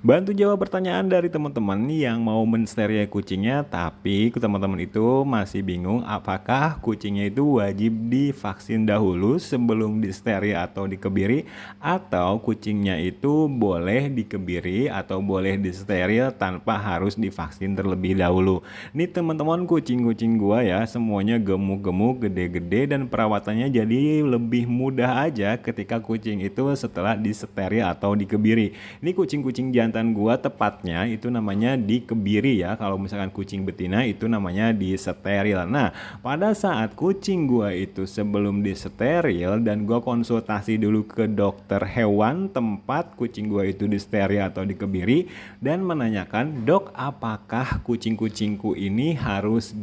Bantu jawab pertanyaan dari teman-teman yang mau mensteril kucingnya, tapi teman-teman itu masih bingung apakah kucingnya itu wajib divaksin dahulu sebelum disteril atau dikebiri, atau kucingnya itu boleh dikebiri atau boleh disteril tanpa harus divaksin terlebih dahulu. Nih teman-teman, kucing-kucing gua ya semuanya gemuk-gemuk, gede-gede, dan perawatannya jadi lebih mudah aja ketika kucing itu setelah disteril atau dikebiri. Ini kucing-kucing jantan gua tepatnya itu namanya dikebiri ya. Kalau misalkan kucing betina itu namanya disteril. Nah, pada saat kucing gua itu sebelum disteril dan gua konsultasi dulu ke dokter hewan tempat kucing gua itu disteril atau dikebiri dan menanyakan, "Dok, apakah kucing-kucingku ini harus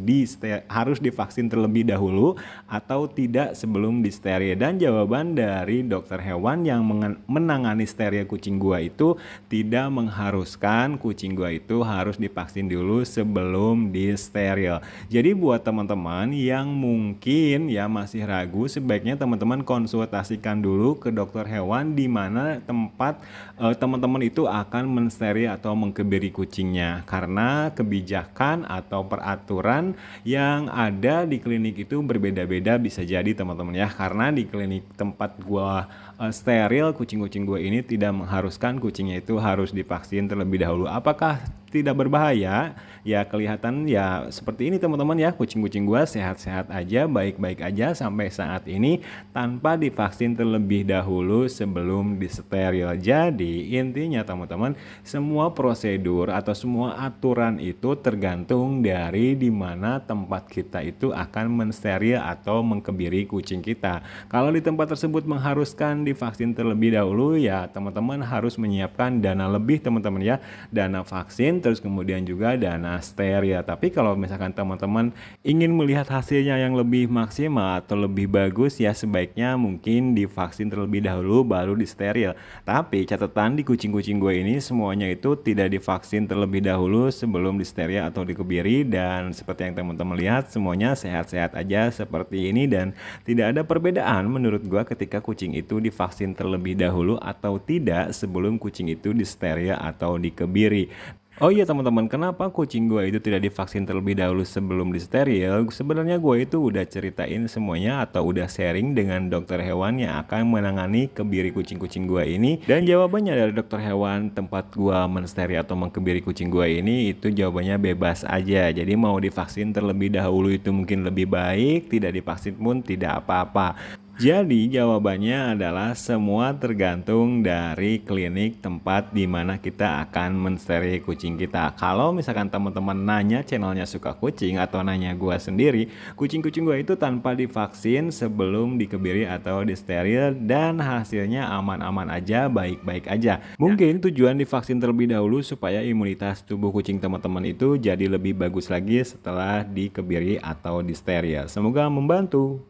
divaksin terlebih dahulu atau tidak sebelum disteril?" Dan jawaban dari dokter hewan yang menangani steril kucing gua itu tidak mengharuskan kucing gua itu harus divaksin dulu sebelum disteril. Jadi buat teman-teman yang mungkin ya masih ragu, sebaiknya teman-teman konsultasikan dulu ke dokter hewan di mana tempat teman-teman itu akan mensteril atau mengkebiri kucingnya, karena kebijakan atau peraturan yang ada di klinik itu berbeda-beda bisa jadi teman-teman ya. Karena di klinik tempat gua steril kucing-kucing gua ini tidak mengharuskan kucingnya itu harus divaksin terlebih dahulu. Apakah tidak berbahaya? Ya kelihatan ya seperti ini teman-teman ya, kucing-kucing gua sehat-sehat aja, baik-baik aja sampai saat ini tanpa divaksin terlebih dahulu sebelum disteril. Jadi intinya teman-teman, semua prosedur atau semua aturan itu tergantung dari di mana tempat kita itu akan mensteril atau mengkebiri kucing kita. Kalau di tempat tersebut mengharuskan divaksin terlebih dahulu, ya teman-teman harus menyiapkan dana lebih teman-teman ya, dana vaksin terus kemudian juga dana steril. Tapi kalau misalkan teman-teman ingin melihat hasilnya yang lebih maksimal atau lebih bagus, ya sebaiknya mungkin divaksin terlebih dahulu baru disteril. Tapi catatan di kucing-kucing gue ini semuanya itu tidak divaksin terlebih dahulu sebelum disteril atau dikebiri, dan seperti yang teman-teman lihat semuanya sehat-sehat aja seperti ini, dan tidak ada perbedaan menurut gue ketika kucing itu divaksin terlebih dahulu atau tidak sebelum kucing itu disteril atau dikebiri. Oh iya teman-teman, kenapa kucing gue itu tidak divaksin terlebih dahulu sebelum disteril? Sebenarnya gue itu udah ceritain semuanya atau udah sharing dengan dokter hewan yang akan menangani kebiri kucing-kucing gue ini. Dan jawabannya dari dokter hewan tempat gue mensteril atau mengkebiri kucing gue ini itu jawabannya bebas aja. Jadi mau divaksin terlebih dahulu itu mungkin lebih baik, tidak divaksin pun tidak apa-apa. Jadi jawabannya adalah semua tergantung dari klinik tempat di mana kita akan mensteril kucing kita. Kalau misalkan teman-teman nanya channelnya Suka Kucing atau nanya gua sendiri, kucing-kucing gua itu tanpa divaksin sebelum dikebiri atau disteril dan hasilnya aman-aman aja, baik-baik aja. Mungkin tujuan divaksin terlebih dahulu supaya imunitas tubuh kucing teman-teman itu jadi lebih bagus lagi setelah dikebiri atau disteril. Semoga membantu.